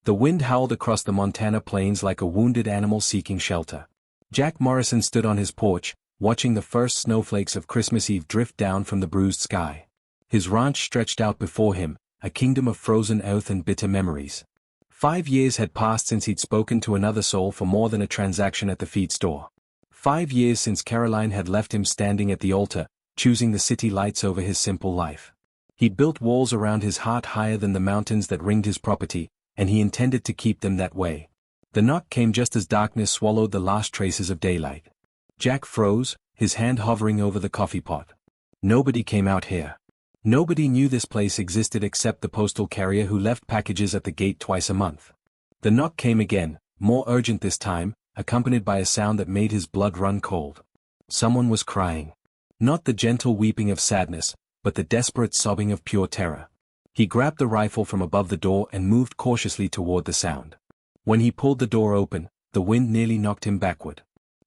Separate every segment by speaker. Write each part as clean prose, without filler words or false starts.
Speaker 1: The wind howled across the Montana plains like a wounded animal seeking shelter. Jack Morrison stood on his porch, watching the first snowflakes of Christmas Eve drift down from the bruised sky. His ranch stretched out before him, a kingdom of frozen earth and bitter memories. 5 years had passed since he'd spoken to another soul for more than a transaction at the feed store. 5 years since Caroline had left him standing at the altar, choosing the city lights over his simple life. He'd built walls around his heart higher than the mountains that ringed his property, and he intended to keep them that way. The knock came just as darkness swallowed the last traces of daylight. Jack froze, his hand hovering over the coffee pot. Nobody came out here. Nobody knew this place existed except the postal carrier who left packages at the gate twice a month. The knock came again, more urgent this time, accompanied by a sound that made his blood run cold. Someone was crying. Not the gentle weeping of sadness, but the desperate sobbing of pure terror. He grabbed the rifle from above the door and moved cautiously toward the sound. When he pulled the door open, the wind nearly knocked him backward.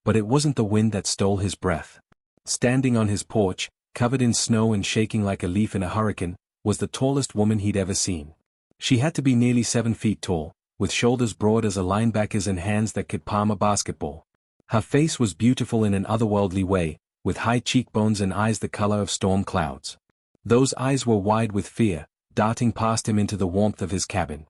Speaker 1: But it wasn't the wind that stole his breath. Standing on his porch, covered in snow and shaking like a leaf in a hurricane, was the tallest woman he'd ever seen. She had to be nearly 7 feet tall, with shoulders broad as a linebacker's and hands that could palm a basketball. Her face was beautiful in an otherworldly way, with high cheekbones and eyes the color of storm clouds. Those eyes were wide with fear, darting past him into the warmth of his cabin.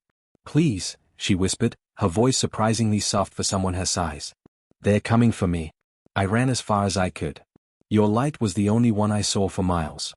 Speaker 1: "Please," she whispered, her voice surprisingly soft for someone her size. "They're coming for me." I ran as far as I could. Your light was the only one I saw for miles.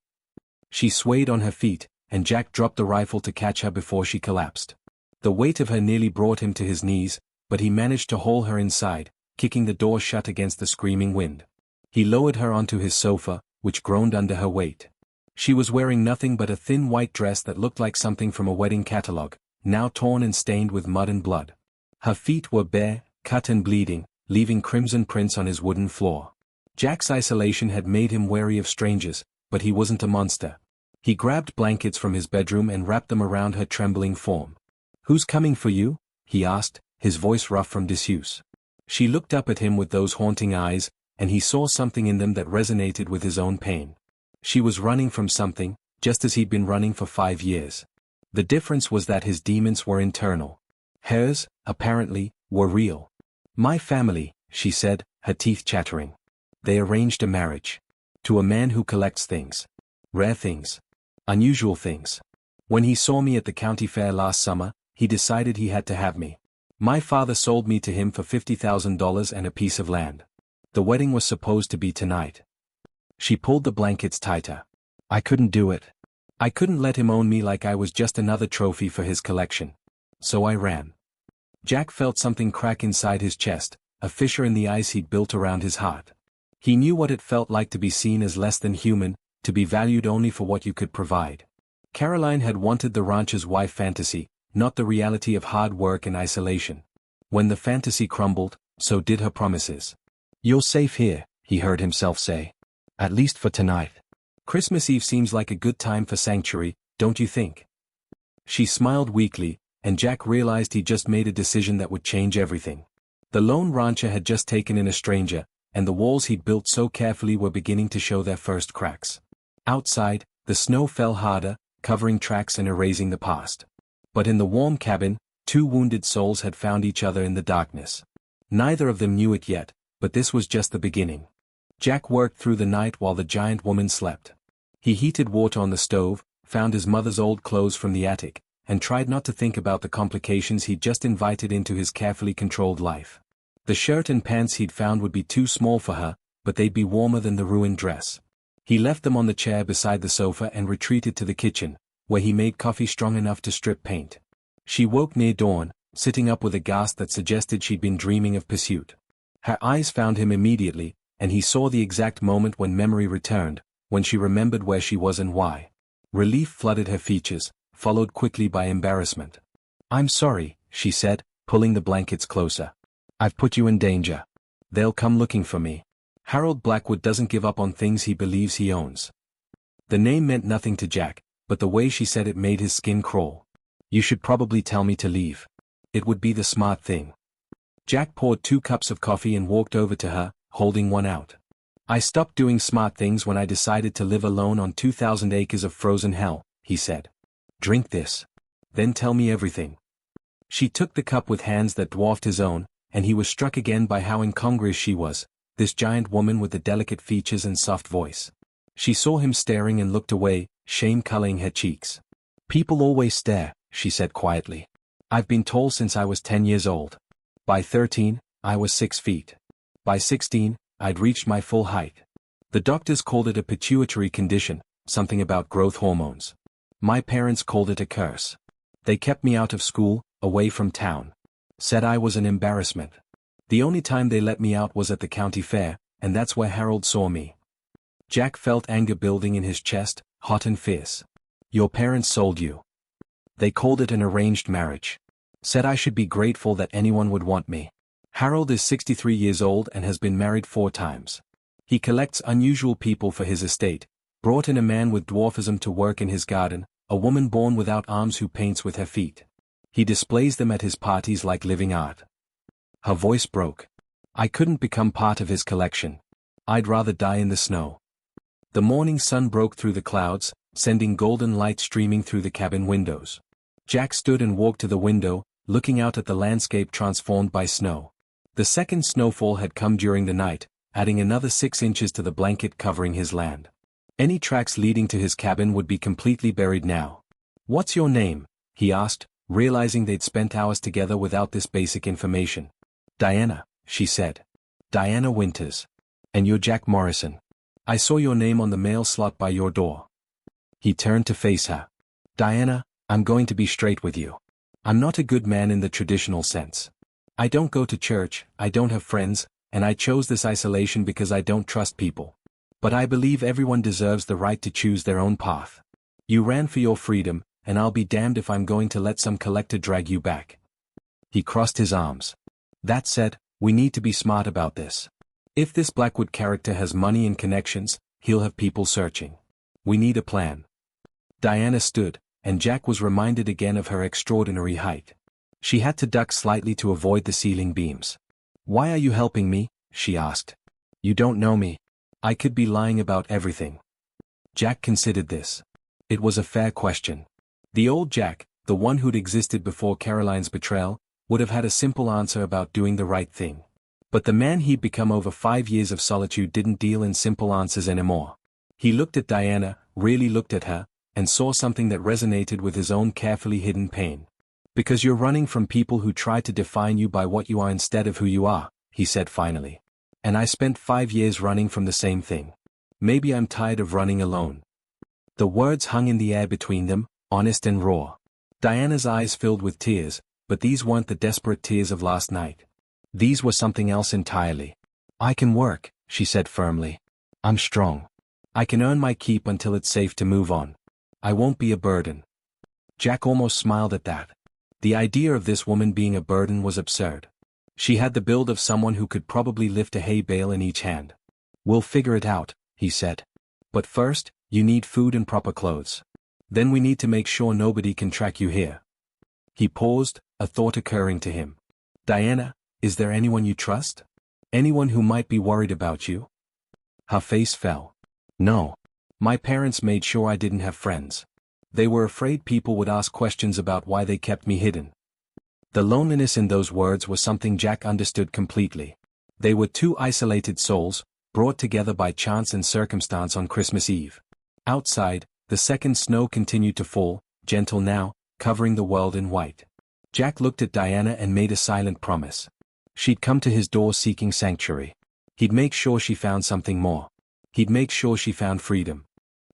Speaker 1: She swayed on her feet, and Jack dropped the rifle to catch her before she collapsed. The weight of her nearly brought him to his knees, but he managed to haul her inside, kicking the door shut against the screaming wind. He lowered her onto his sofa, which groaned under her weight. She was wearing nothing but a thin white dress that looked like something from a wedding catalog, now torn and stained with mud and blood. Her feet were bare, cut and bleeding, leaving crimson prints on his wooden floor. Jack's isolation had made him wary of strangers, but he wasn't a monster. He grabbed blankets from his bedroom and wrapped them around her trembling form. "Who's coming for you?" he asked, his voice rough from disuse. She looked up at him with those haunting eyes, and he saw something in them that resonated with his own pain. She was running from something, just as he'd been running for 5 years. The difference was that his demons were internal. Hers, apparently, were real. "My family," she said, her teeth chattering. "They arranged a marriage. To a man who collects things. Rare things. Unusual things. When he saw me at the county fair last summer, he decided he had to have me. My father sold me to him for $50,000 and a piece of land. The wedding was supposed to be tonight." She pulled the blankets tighter. "I couldn't do it. I couldn't let him own me like I was just another trophy for his collection. So I ran." Jack felt something crack inside his chest, a fissure in the ice he'd built around his heart. He knew what it felt like to be seen as less than human, to be valued only for what you could provide. Caroline had wanted the rancher's wife fantasy, not the reality of hard work and isolation. When the fantasy crumbled, so did her promises. "You're safe here," he heard himself say. "At least for tonight. Christmas Eve seems like a good time for sanctuary, don't you think?" She smiled weakly, and Jack realized he'd just made a decision that would change everything. The lone rancher had just taken in a stranger, and the walls he'd built so carefully were beginning to show their first cracks. Outside, the snow fell harder, covering tracks and erasing the past. But in the warm cabin, 2 wounded souls had found each other in the darkness. Neither of them knew it yet, but this was just the beginning. Jack worked through the night while the giant woman slept. He heated water on the stove, found his mother's old clothes from the attic, and tried not to think about the complications he'd just invited into his carefully controlled life. The shirt and pants he'd found would be too small for her, but they'd be warmer than the ruined dress. He left them on the chair beside the sofa and retreated to the kitchen, where he made coffee strong enough to strip paint. She woke near dawn, sitting up with a gasp that suggested she'd been dreaming of pursuit. Her eyes found him immediately, and he saw the exact moment when memory returned, when she remembered where she was and why. Relief flooded her features, followed quickly by embarrassment. "I'm sorry," she said, pulling the blankets closer. "I've put you in danger. They'll come looking for me. Harold Blackwood doesn't give up on things he believes he owns." The name meant nothing to Jack, but the way she said it made his skin crawl. "You should probably tell me to leave. It would be the smart thing." Jack poured 2 cups of coffee and walked over to her, holding one out. "I stopped doing smart things when I decided to live alone on 2,000 acres of frozen hell," he said. "Drink this. Then tell me everything." She took the cup with hands that dwarfed his own, and he was struck again by how incongruous she was, this giant woman with the delicate features and soft voice. She saw him staring and looked away, shame coloring her cheeks. "People always stare," she said quietly. "I've been tall since I was 10 years old. By 13, I was 6 feet. By 16, I'd reached my full height. The doctors called it a pituitary condition, something about growth hormones. My parents called it a curse. They kept me out of school, away from town. Said I was an embarrassment. The only time they let me out was at the county fair, and that's where Harold saw me." Jack felt anger building in his chest, hot and fierce. "Your parents sold you. They called it an arranged marriage. Said I should be grateful that anyone would want me. Harold is 63 years old and has been married 4 times. He collects unusual people for his estate, brought in a man with dwarfism to work in his garden, a woman born without arms who paints with her feet. He displays them at his parties like living art." Her voice broke. "I couldn't become part of his collection. I'd rather die in the snow." The morning sun broke through the clouds, sending golden light streaming through the cabin windows. Jack stood and walked to the window, looking out at the landscape transformed by snow. The second snowfall had come during the night, adding another 6 inches to the blanket covering his land. Any tracks leading to his cabin would be completely buried now. "What's your name?" he asked, realizing they'd spent hours together without this basic information. "Diana," she said. "Diana Winters. And you're Jack Morrison. I saw your name on the mail slot by your door." He turned to face her. "Diana, I'm going to be straight with you. I'm not a good man in the traditional sense. I don't go to church, I don't have friends, and I chose this isolation because I don't trust people. But I believe everyone deserves the right to choose their own path. You ran for your freedom, and I'll be damned if I'm going to let some collector drag you back." He crossed his arms. "That said, we need to be smart about this. If this Blackwood character has money and connections, he'll have people searching. We need a plan." Diana stood, and Jack was reminded again of her extraordinary height. She had to duck slightly to avoid the ceiling beams. "Why are you helping me?" she asked. "You don't know me. I could be lying about everything." Jack considered this. It was a fair question. The old Jack, the one who'd existed before Caroline's betrayal, would have had a simple answer about doing the right thing. But the man he'd become over 5 years of solitude didn't deal in simple answers anymore. He looked at Diana, really looked at her, and saw something that resonated with his own carefully hidden pain. "Because you're running from people who try to define you by what you are instead of who you are," he said finally. "And I spent 5 years running from the same thing. Maybe I'm tired of running alone." The words hung in the air between them, honest and raw. Diana's eyes filled with tears, but these weren't the desperate tears of last night. These were something else entirely. "I can work," she said firmly. "I'm strong. I can earn my keep until it's safe to move on. I won't be a burden." Jack almost smiled at that. The idea of this woman being a burden was absurd. She had the build of someone who could probably lift a hay bale in each hand. "We'll figure it out," he said. "But first, you need food and proper clothes. Then we need to make sure nobody can track you here." He paused, a thought occurring to him. "Diana, is there anyone you trust? Anyone who might be worried about you?" Her face fell. "No. My parents made sure I didn't have friends. They were afraid people would ask questions about why they kept me hidden." The loneliness in those words was something Jack understood completely. They were 2 isolated souls, brought together by chance and circumstance on Christmas Eve. Outside, the second snow continued to fall, gentle now, covering the world in white. Jack looked at Diana and made a silent promise. She'd come to his door seeking sanctuary. He'd make sure she found something more. He'd make sure she found freedom.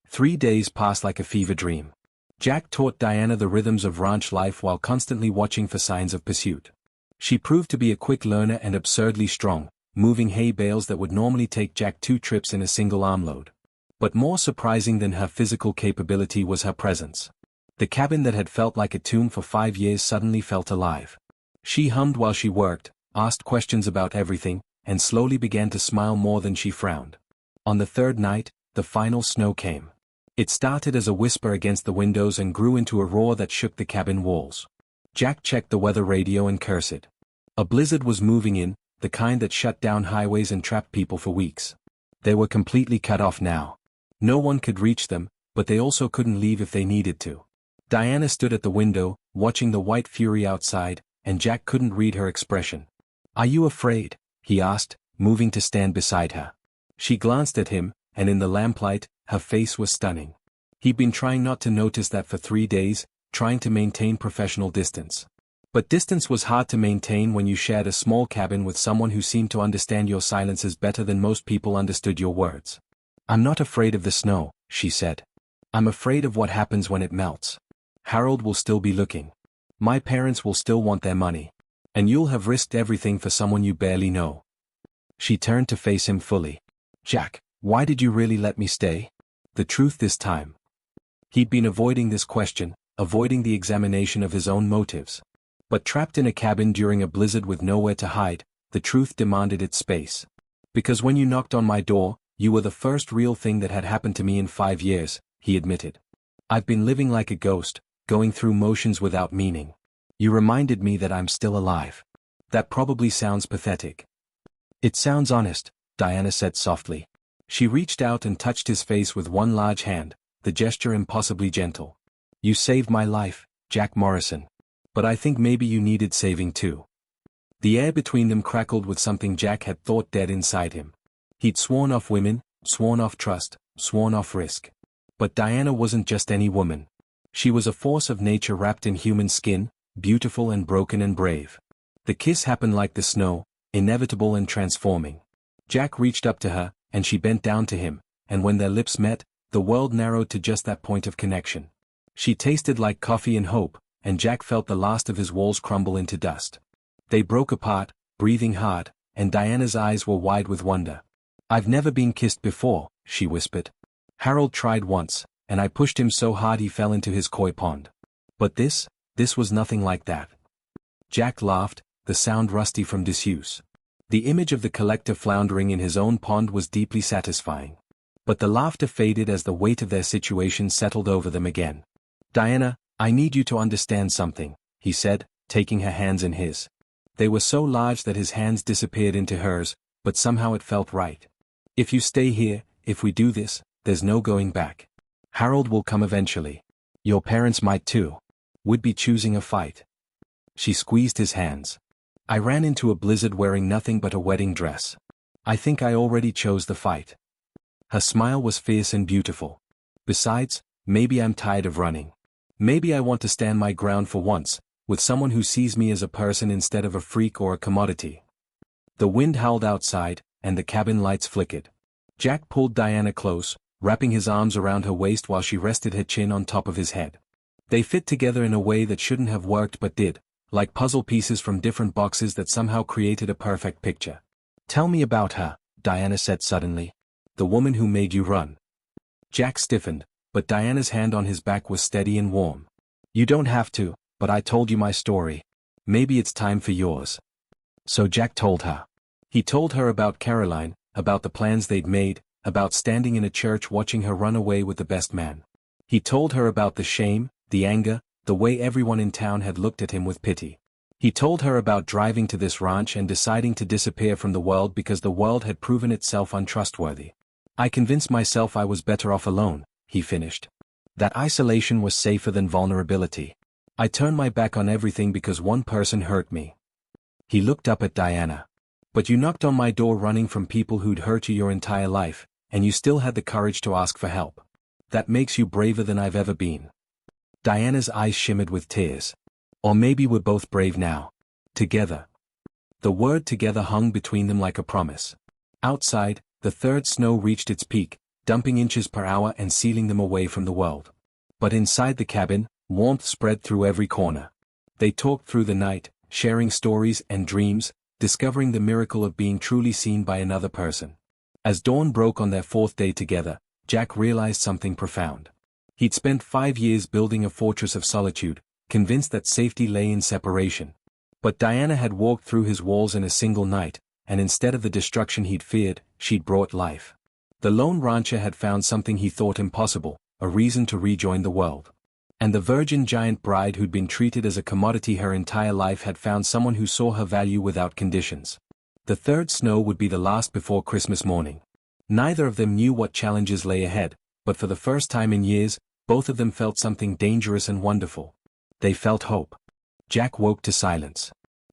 Speaker 1: 3 days passed like a fever dream. Jack taught Diana the rhythms of ranch life while constantly watching for signs of pursuit. She proved to be a quick learner and absurdly strong, moving hay bales that would normally take Jack 2 trips in a single armload. But more surprising than her physical capability was her presence. The cabin that had felt like a tomb for 5 years suddenly felt alive. She hummed while she worked, asked questions about everything, and slowly began to smile more than she frowned. On the 3rd night, the final snow came. It started as a whisper against the windows and grew into a roar that shook the cabin walls. Jack checked the weather radio and cursed. A blizzard was moving in, the kind that shut down highways and trapped people for weeks. They were completely cut off now. No one could reach them, but they also couldn't leave if they needed to. Diana stood at the window, watching the white fury outside, and Jack couldn't read her expression. "Are you afraid?" he asked, moving to stand beside her. She glanced at him, and in the lamplight, her face was stunning. He'd been trying not to notice that for 3 days, trying to maintain professional distance. But distance was hard to maintain when you shared a small cabin with someone who seemed to understand your silences better than most people understood your words. "I'm not afraid of the snow," she said. "I'm afraid of what happens when it melts. Harold will still be looking. My parents will still want their money. And you'll have risked everything for someone you barely know." She turned to face him fully. "Jack, why did you really let me stay?" The truth this time. He'd been avoiding this question, avoiding the examination of his own motives. But trapped in a cabin during a blizzard with nowhere to hide, the truth demanded its space. "Because when you knocked on my door, you were the first real thing that had happened to me in 5 years, he admitted. "I've been living like a ghost, going through motions without meaning. You reminded me that I'm still alive." "That probably sounds pathetic." "It sounds honest," Diana said softly. She reached out and touched his face with one large hand, the gesture impossibly gentle. "You saved my life, Jack Morrison. But I think maybe you needed saving too." The air between them crackled with something Jack had thought dead inside him. He'd sworn off women, sworn off trust, sworn off risk. But Diana wasn't just any woman. She was a force of nature wrapped in human skin, beautiful and broken and brave. The kiss happened like the snow, inevitable and transforming. Jack reached up to her, and she bent down to him, and when their lips met, the world narrowed to just that point of connection. She tasted like coffee and hope, and Jack felt the last of his walls crumble into dust. They broke apart, breathing hard, and Diana's eyes were wide with wonder. "I've never been kissed before," she whispered. "Harold tried once, and I pushed him so hard he fell into his koi pond. But this was nothing like that." Jack laughed, the sound rusty from disuse. The image of the collector floundering in his own pond was deeply satisfying. But the laughter faded as the weight of their situation settled over them again. "Diana, I need you to understand something," he said, taking her hands in his. They were so large that his hands disappeared into hers, but somehow it felt right. "If you stay here, if we do this, there's no going back. Harold will come eventually. Your parents might too. We'd be choosing a fight." She squeezed his hands. "I ran into a blizzard wearing nothing but a wedding dress. I think I already chose the fight." Her smile was fierce and beautiful. "Besides, maybe I'm tired of running. Maybe I want to stand my ground for once, with someone who sees me as a person instead of a freak or a commodity." The wind howled outside, and the cabin lights flickered. Jack pulled Diana close, wrapping his arms around her waist while she rested her chin on top of his head. They fit together in a way that shouldn't have worked but did, like puzzle pieces from different boxes that somehow created a perfect picture. "Tell me about her," Diana said suddenly. "The woman who made you run." Jack stiffened, but Diana's hand on his back was steady and warm. "You don't have to, but I told you my story. Maybe it's time for yours." So Jack told her. He told her about Caroline, about the plans they'd made, about standing in a church watching her run away with the best man. He told her about the shame, the anger, the way everyone in town had looked at him with pity. He told her about driving to this ranch and deciding to disappear from the world because the world had proven itself untrustworthy. "I convinced myself I was better off alone," he finished. "That isolation was safer than vulnerability. I turned my back on everything because one person hurt me." He looked up at Diana. "But you knocked on my door running from people who'd hurt you your entire life, and you still had the courage to ask for help. That makes you braver than I've ever been." Diana's eyes shimmered with tears. "Or maybe we're both brave now. Together." The word together hung between them like a promise. Outside, the third snow reached its peak, dumping inches per hour and sealing them away from the world. But inside the cabin, warmth spread through every corner. They talked through the night, sharing stories and dreams, discovering the miracle of being truly seen by another person. As dawn broke on their 4th day together, Jack realized something profound. He'd spent 5 years building a fortress of solitude, convinced that safety lay in separation. But Diana had walked through his walls in a single night, and instead of the destruction he'd feared, she'd brought life. The lone rancher had found something he thought impossible, a reason to rejoin the world. And the virgin giant bride who'd been treated as a commodity her entire life had found someone who saw her value without conditions. The third snow would be the last before Christmas morning. Neither of them knew what challenges lay ahead, but for the first time in years, both of them felt something dangerous and wonderful. They felt hope. Jack woke to silence.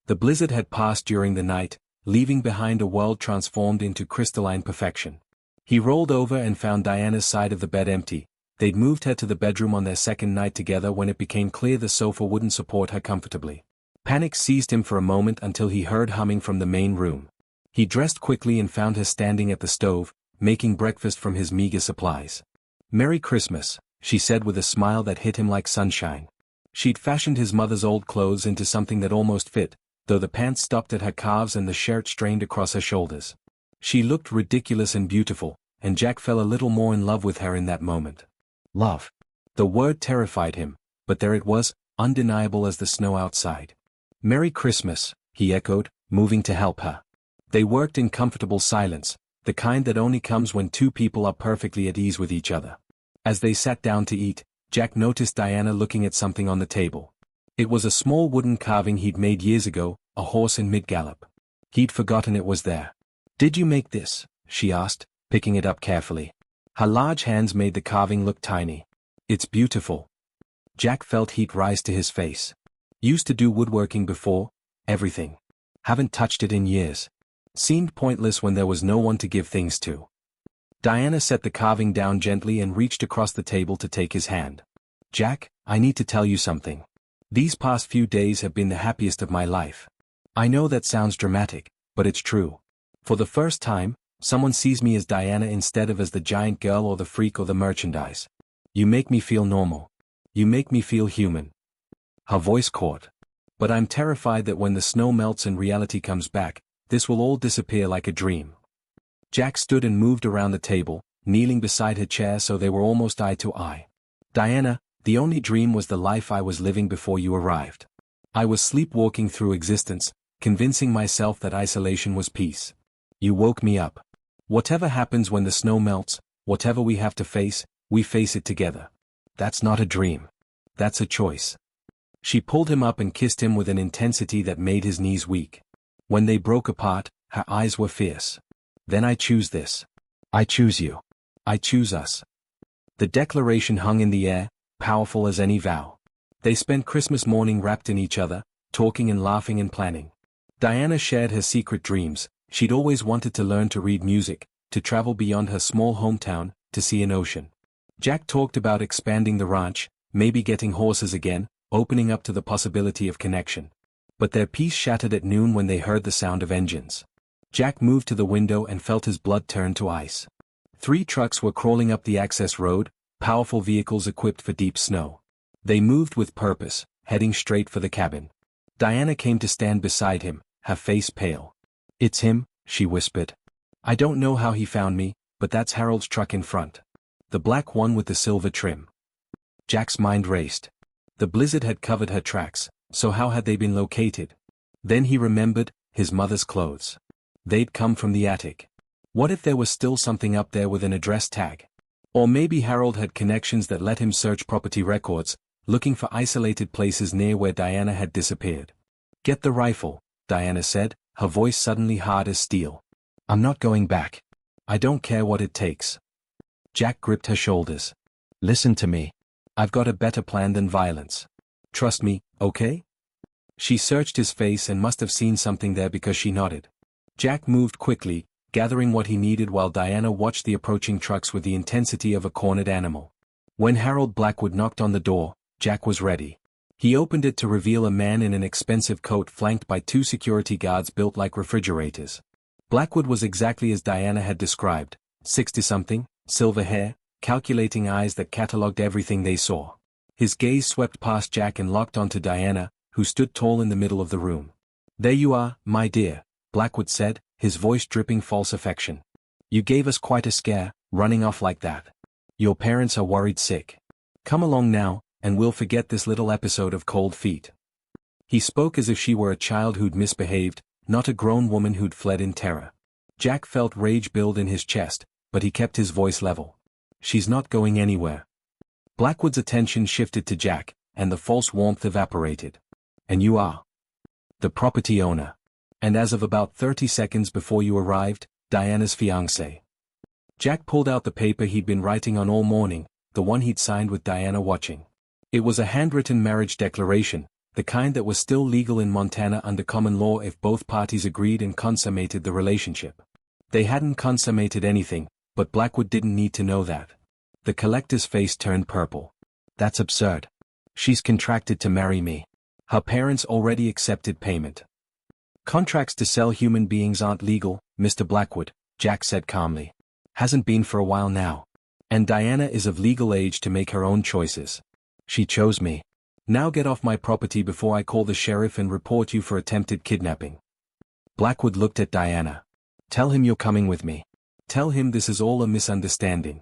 Speaker 1: The blizzard had passed during the night, leaving behind a world transformed into crystalline perfection. He rolled over and found Diana's side of the bed empty. They'd moved her to the bedroom on their second night together when it became clear the sofa wouldn't support her comfortably. Panic seized him for a moment until he heard humming from the main room. He dressed quickly and found her standing at the stove, making breakfast from his meager supplies. "Merry Christmas," she said with a smile that hit him like sunshine. She'd fashioned his mother's old clothes into something that almost fit, though the pants stopped at her calves and the shirt strained across her shoulders. She looked ridiculous and beautiful, and Jack fell a little more in love with her in that moment. Love. The word terrified him, but there it was, undeniable as the snow outside. "Merry Christmas," he echoed, moving to help her. They worked in comfortable silence, the kind that only comes when two people are perfectly at ease with each other. As they sat down to eat, Jack noticed Diana looking at something on the table. It was a small wooden carving he'd made years ago, a horse in mid-gallop. He'd forgotten it was there. "Did you make this?" she asked, picking it up carefully. Her large hands made the carving look tiny. "It's beautiful." Jack felt heat rise to his face. Used to do woodworking before, everything. Haven't touched it in years. Seemed pointless when there was no one to give things to. Diana set the carving down gently and reached across the table to take his hand. "Jack, I need to tell you something. These past few days have been the happiest of my life. I know that sounds dramatic, but it's true. For the first time, someone sees me as Diana instead of as the giant girl or the freak or the merchandise. You make me feel normal. You make me feel human." Her voice caught. "But I'm terrified that when the snow melts and reality comes back, this will all disappear like a dream." Jack stood and moved around the table, kneeling beside her chair so they were almost eye to eye. "Diana, the only dream was the life I was living before you arrived. I was sleepwalking through existence, convincing myself that isolation was peace. You woke me up. Whatever happens when the snow melts, whatever we have to face, we face it together. That's not a dream. That's a choice." She pulled him up and kissed him with an intensity that made his knees weak. When they broke apart, her eyes were fierce. "Then I choose this. I choose you. I choose us." The declaration hung in the air, powerful as any vow. They spent Christmas morning wrapped in each other, talking and laughing and planning. Diana shared her secret dreams. She'd always wanted to learn to read music, to travel beyond her small hometown, to see an ocean. Jack talked about expanding the ranch, maybe getting horses again, opening up to the possibility of connection. But their peace shattered at noon when they heard the sound of engines. Jack moved to the window and felt his blood turn to ice. 3 trucks were crawling up the access road, powerful vehicles equipped for deep snow. They moved with purpose, heading straight for the cabin. Diana came to stand beside him, her face pale. "It's him," she whispered. "I don't know how he found me, but that's Harold's truck in front. The black one with the silver trim." Jack's mind raced. The blizzard had covered her tracks, so how had they been located? Then he remembered, his mother's clothes. They'd come from the attic. What if there was still something up there with an address tag? Or maybe Harold had connections that let him search property records, looking for isolated places near where Diana had disappeared. "Get the rifle," Diana said, her voice suddenly hard as steel. "I'm not going back. I don't care what it takes." Jack gripped her shoulders. "Listen to me. I've got a better plan than violence. Trust me, okay?" She searched his face and must have seen something there because she nodded. Jack moved quickly, gathering what he needed while Diana watched the approaching trucks with the intensity of a cornered animal. When Harold Blackwood knocked on the door, Jack was ready. He opened it to reveal a man in an expensive coat flanked by 2 security guards built like refrigerators. Blackwood was exactly as Diana had described, 60-something, silver hair, calculating eyes that catalogued everything they saw. His gaze swept past Jack and locked onto Diana, who stood tall in the middle of the room. "There you are, my dear," Blackwood said, his voice dripping false affection. "You gave us quite a scare, running off like that. Your parents are worried sick. Come along now, and we'll forget this little episode of cold feet." He spoke as if she were a child who'd misbehaved, not a grown woman who'd fled in terror. Jack felt rage build in his chest, but he kept his voice level. "She's not going anywhere." Blackwood's attention shifted to Jack, and the false warmth evaporated. "And you are the property owner. And as of about 30 seconds before you arrived, Diana's fiancé." Jack pulled out the paper he'd been writing on all morning, the one he'd signed with Diana watching. It was a handwritten marriage declaration, the kind that was still legal in Montana under common law if both parties agreed and consummated the relationship. They hadn't consummated anything, but Blackwood didn't need to know that. The collector's face turned purple. That's absurd. She's contracted to marry me. Her parents already accepted payment. Contracts to sell human beings aren't legal, Mr. Blackwood, Jack said calmly. Hasn't been for a while now. And Diana is of legal age to make her own choices. She chose me. Now get off my property before I call the sheriff and report you for attempted kidnapping. Blackwood looked at Diana. Tell him you're coming with me. Tell him this is all a misunderstanding.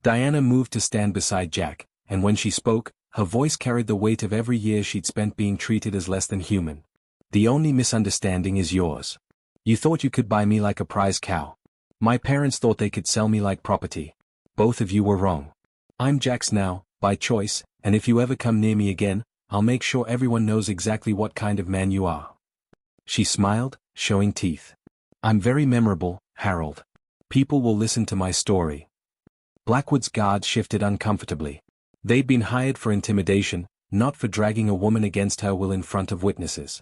Speaker 1: Diana moved to stand beside Jack, and when she spoke, her voice carried the weight of every year she'd spent being treated as less than human. The only misunderstanding is yours. You thought you could buy me like a prize cow. My parents thought they could sell me like property. Both of you were wrong. I'm Jack's now, by choice, and if you ever come near me again, I'll make sure everyone knows exactly what kind of man you are. She smiled, showing teeth. I'm very memorable, Harold. People will listen to my story. Blackwood's guard shifted uncomfortably. They'd been hired for intimidation, not for dragging a woman against her will in front of witnesses.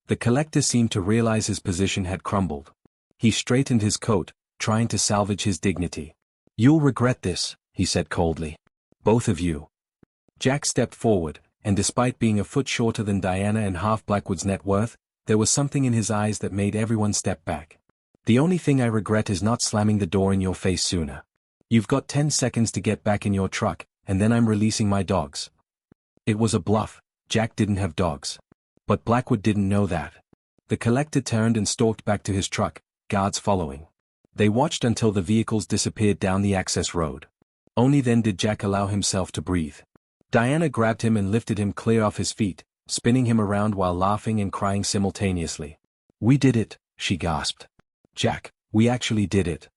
Speaker 1: The collector seemed to realize his position had crumbled. He straightened his coat, trying to salvage his dignity. You'll regret this, he said coldly. Both of you. Jack stepped forward, and despite being a foot shorter than Diana and half Blackwood's net worth, there was something in his eyes that made everyone step back. The only thing I regret is not slamming the door in your face sooner. You've got 10 seconds to get back in your truck, and then I'm releasing my dogs. It was a bluff. Jack didn't have dogs. But Blackwood didn't know that. The collector turned and stalked back to his truck, guards following. They watched until the vehicles disappeared down the access road. Only then did Jack allow himself to breathe. Diana grabbed him and lifted him clear off his feet, spinning him around while laughing and crying simultaneously. We did it, she gasped. Jack, we actually did it.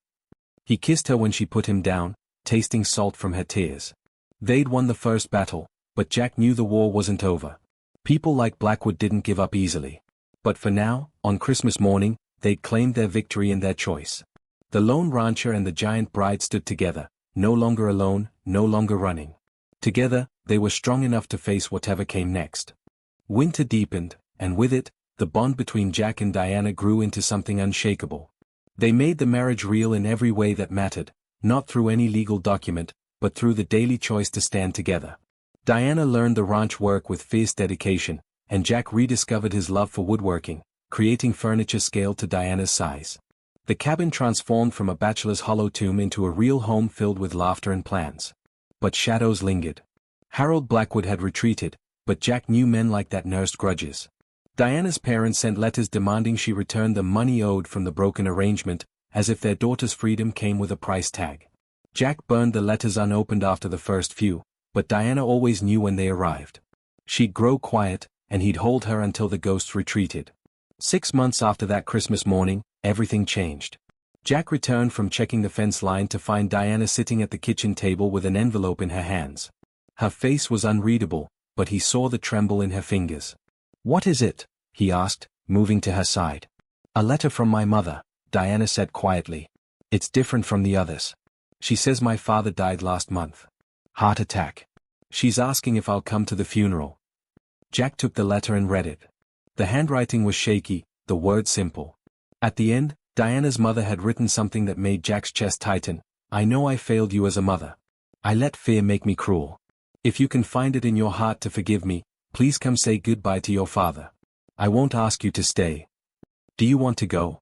Speaker 1: He kissed her when she put him down, tasting salt from her tears. They'd won the first battle, but Jack knew the war wasn't over. People like Blackwood didn't give up easily. But for now, on Christmas morning, they'd claimed their victory and their choice. The lone rancher and the giant bride stood together, no longer alone, no longer running. Together, they were strong enough to face whatever came next. Winter deepened, and with it, the bond between Jack and Diana grew into something unshakable. They made the marriage real in every way that mattered, not through any legal document, but through the daily choice to stand together. Diana learned the ranch work with fierce dedication, and Jack rediscovered his love for woodworking, creating furniture scaled to Diana's size. The cabin transformed from a bachelor's hollow tomb into a real home filled with laughter and plans. But shadows lingered. Harold Blackwood had retreated, but Jack knew men like that nursed grudges. Diana's parents sent letters demanding she return the money owed from the broken arrangement, as if their daughter's freedom came with a price tag. Jack burned the letters unopened after the first few, but Diana always knew when they arrived. She'd grow quiet, and he'd hold her until the ghosts retreated. 6 months after that Christmas morning, everything changed. Jack returned from checking the fence line to find Diana sitting at the kitchen table with an envelope in her hands. Her face was unreadable, but he saw the tremble in her fingers. What is it? He asked, moving to her side. A letter from my mother, Diana said quietly. It's different from the others. She says my father died last month. Heart attack. She's asking if I'll come to the funeral. Jack took the letter and read it. The handwriting was shaky, the words simple. At the end, Diana's mother had written something that made Jack's chest tighten. I know I failed you as a mother. I let fear make me cruel. If you can find it in your heart to forgive me, please come say goodbye to your father. I won't ask you to stay. Do you want to go?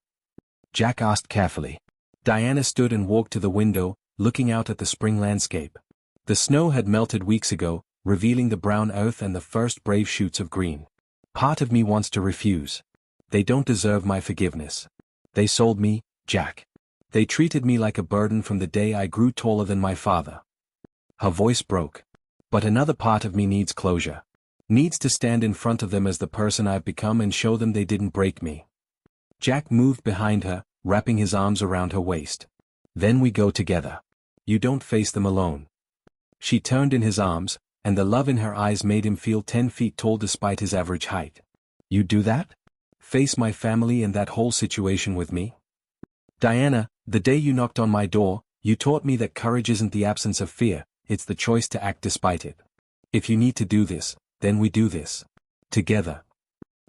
Speaker 1: Jack asked carefully. Diana stood and walked to the window, looking out at the spring landscape. The snow had melted weeks ago, revealing the brown earth and the first brave shoots of green. Part of me wants to refuse. They don't deserve my forgiveness. They sold me, Jack. They treated me like a burden from the day I grew taller than my father. Her voice broke. But another part of me needs closure. Needs to stand in front of them as the person I've become and show them they didn't break me. Jack moved behind her, wrapping his arms around her waist. Then we go together. You don't face them alone. She turned in his arms, and the love in her eyes made him feel 10 feet tall despite his average height. You do that? Face my family and that whole situation with me? Diana, the day you knocked on my door, you taught me that courage isn't the absence of fear, it's the choice to act despite it. If you need to do this, then we do this. Together.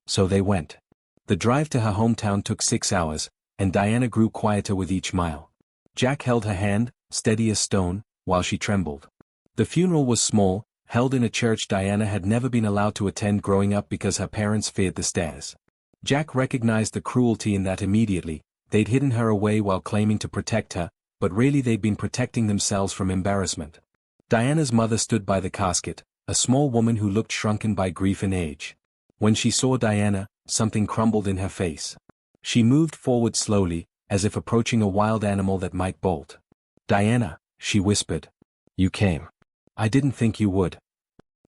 Speaker 1: So they went. The drive to her hometown took 6 hours, and Diana grew quieter with each mile. Jack held her hand, steady as stone, while she trembled. The funeral was small, held in a church Diana had never been allowed to attend growing up because her parents feared the stairs. Jack recognized the cruelty in that immediately. They'd hidden her away while claiming to protect her, but really they'd been protecting themselves from embarrassment. Diana's mother stood by the casket, a small woman who looked shrunken by grief and age. When she saw Diana, something crumbled in her face. She moved forward slowly, as if approaching a wild animal that might bolt. "Diana," she whispered. "You came. I didn't think you would."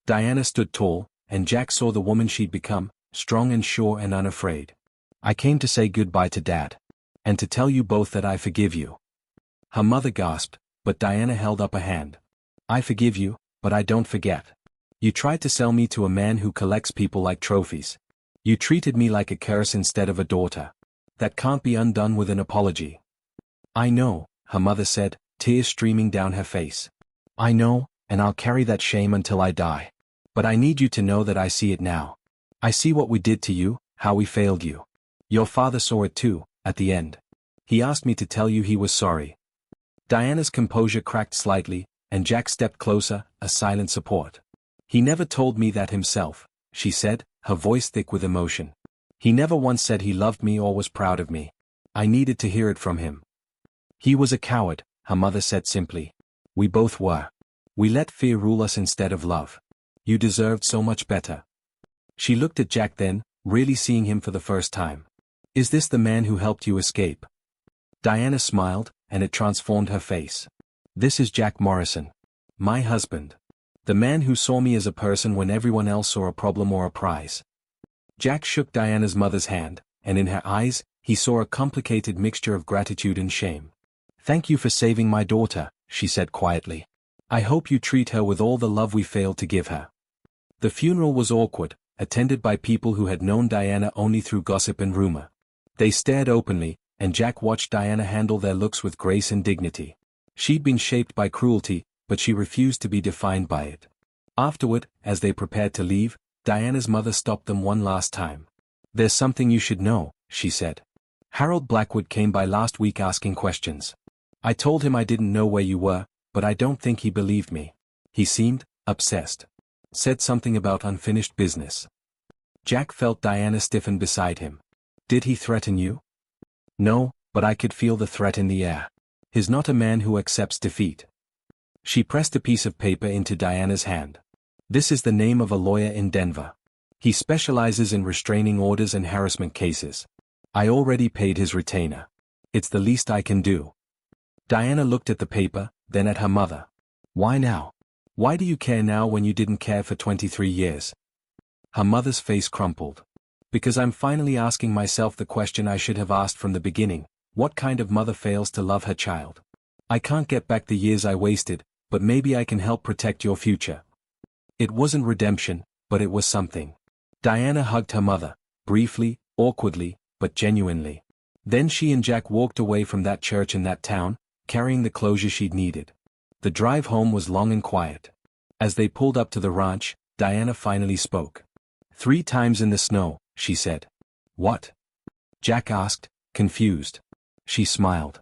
Speaker 1: Diana stood tall, and Jack saw the woman she'd become, strong and sure and unafraid. "I came to say goodbye to Dad. And to tell you both that I forgive you." Her mother gasped, but Diana held up a hand. "I forgive you, but I don't forget. You tried to sell me to a man who collects people like trophies. You treated me like a curse instead of a daughter. That can't be undone with an apology." "I know," her mother said, tears streaming down her face. "I know, and I'll carry that shame until I die. But I need you to know that I see it now. I see what we did to you, how we failed you. Your father saw it too, at the end. He asked me to tell you he was sorry." Diana's composure cracked slightly, and Jack stepped closer, a silent support. "He never told me that himself," she said, her voice thick with emotion. "He never once said he loved me or was proud of me. I needed to hear it from him." "He was a coward," her mother said simply. "We both were. We let fear rule us instead of love. You deserved so much better." She looked at Jack then, really seeing him for the first time. "Is this the man who helped you escape?" Diana smiled, and it transformed her face. "This is Jack Morrison. My husband. The man who saw me as a person when everyone else saw a problem or a prize." Jack shook Diana's mother's hand, and in her eyes, he saw a complicated mixture of gratitude and shame. "Thank you for saving my daughter," she said quietly. "I hope you treat her with all the love we failed to give her." The funeral was awkward, attended by people who had known Diana only through gossip and rumor. They stared openly, and Jack watched Diana handle their looks with grace and dignity. She'd been shaped by cruelty, but she refused to be defined by it. Afterward, as they prepared to leave, Diana's mother stopped them one last time. "There's something you should know," she said. "Harold Blackwood came by last week asking questions. I told him I didn't know where you were, but I don't think he believed me. He seemed obsessed. Said something about unfinished business." Jack felt Diana stiffen beside him. "Did he threaten you?" "No, but I could feel the threat in the air. He's not a man who accepts defeat." She pressed a piece of paper into Diana's hand. "This is the name of a lawyer in Denver. He specializes in restraining orders and harassment cases. I already paid his retainer. It's the least I can do." Diana looked at the paper, then at her mother. "Why now? Why do you care now when you didn't care for 23 years? Her mother's face crumpled. "Because I'm finally asking myself the question I should have asked from the beginning. What kind of mother fails to love her child? I can't get back the years I wasted, but maybe I can help protect your future." It wasn't redemption, but it was something. Diana hugged her mother, briefly, awkwardly, but genuinely. Then she and Jack walked away from that church in that town, carrying the closure she'd needed. The drive home was long and quiet. As they pulled up to the ranch, Diana finally spoke. "3 times in the snow," she said. "What?" Jack asked, confused. She smiled.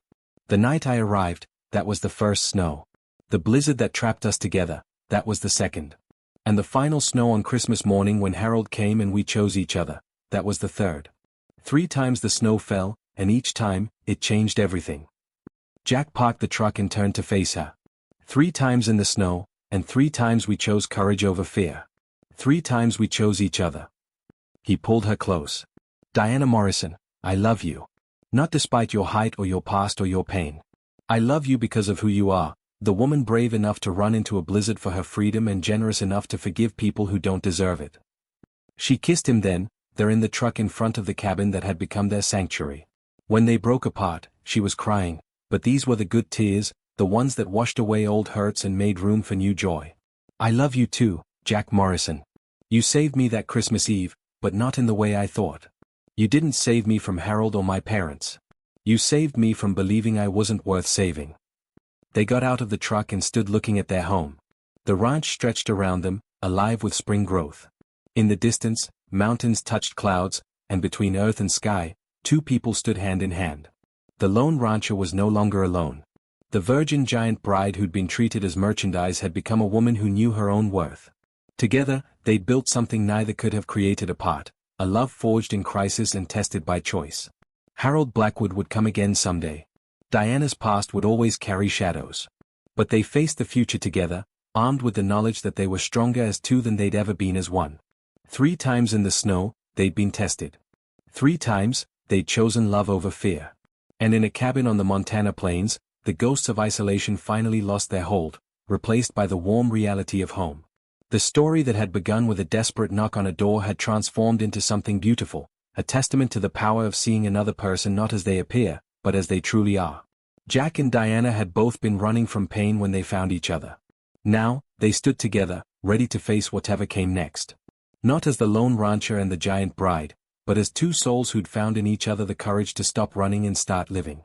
Speaker 1: "The night I arrived, that was the first snow. The blizzard that trapped us together, that was the second. And the final snow on Christmas morning when Harold came and we chose each other, that was the third. 3 times the snow fell, and each time, it changed everything." Jack parked the truck and turned to face her. "3 times in the snow, and 3 times we chose courage over fear. 3 times we chose each other." He pulled her close. "Diana Morrison, I love you. Not despite your height or your past or your pain. I love you because of who you are, the woman brave enough to run into a blizzard for her freedom and generous enough to forgive people who don't deserve it." She kissed him then, there in the truck in front of the cabin that had become their sanctuary. When they broke apart, she was crying, but these were the good tears, the ones that washed away old hurts and made room for new joy. "I love you too, Jack Morrison. You saved me that Christmas Eve, but not in the way I thought. You didn't save me from Harold or my parents. You saved me from believing I wasn't worth saving." They got out of the truck and stood looking at their home. The ranch stretched around them, alive with spring growth. In the distance, mountains touched clouds, and between earth and sky, two people stood hand in hand. The lone rancher was no longer alone. The virgin giant bride who'd been treated as merchandise had become a woman who knew her own worth. Together, they'd built something neither could have created apart, a love forged in crisis and tested by choice. Harold Blackwood would come again someday. Diana's past would always carry shadows. But they faced the future together, armed with the knowledge that they were stronger as two than they'd ever been as one. 3 times in the snow, they'd been tested. 3 times, they'd chosen love over fear. And in a cabin on the Montana plains, the ghosts of isolation finally lost their hold, replaced by the warm reality of home. The story that had begun with a desperate knock on a door had transformed into something beautiful, a testament to the power of seeing another person not as they appear, but as they truly are. Jack and Diana had both been running from pain when they found each other. Now, they stood together, ready to face whatever came next. Not as the lone rancher and the giant bride, but as two souls who'd found in each other the courage to stop running and start living.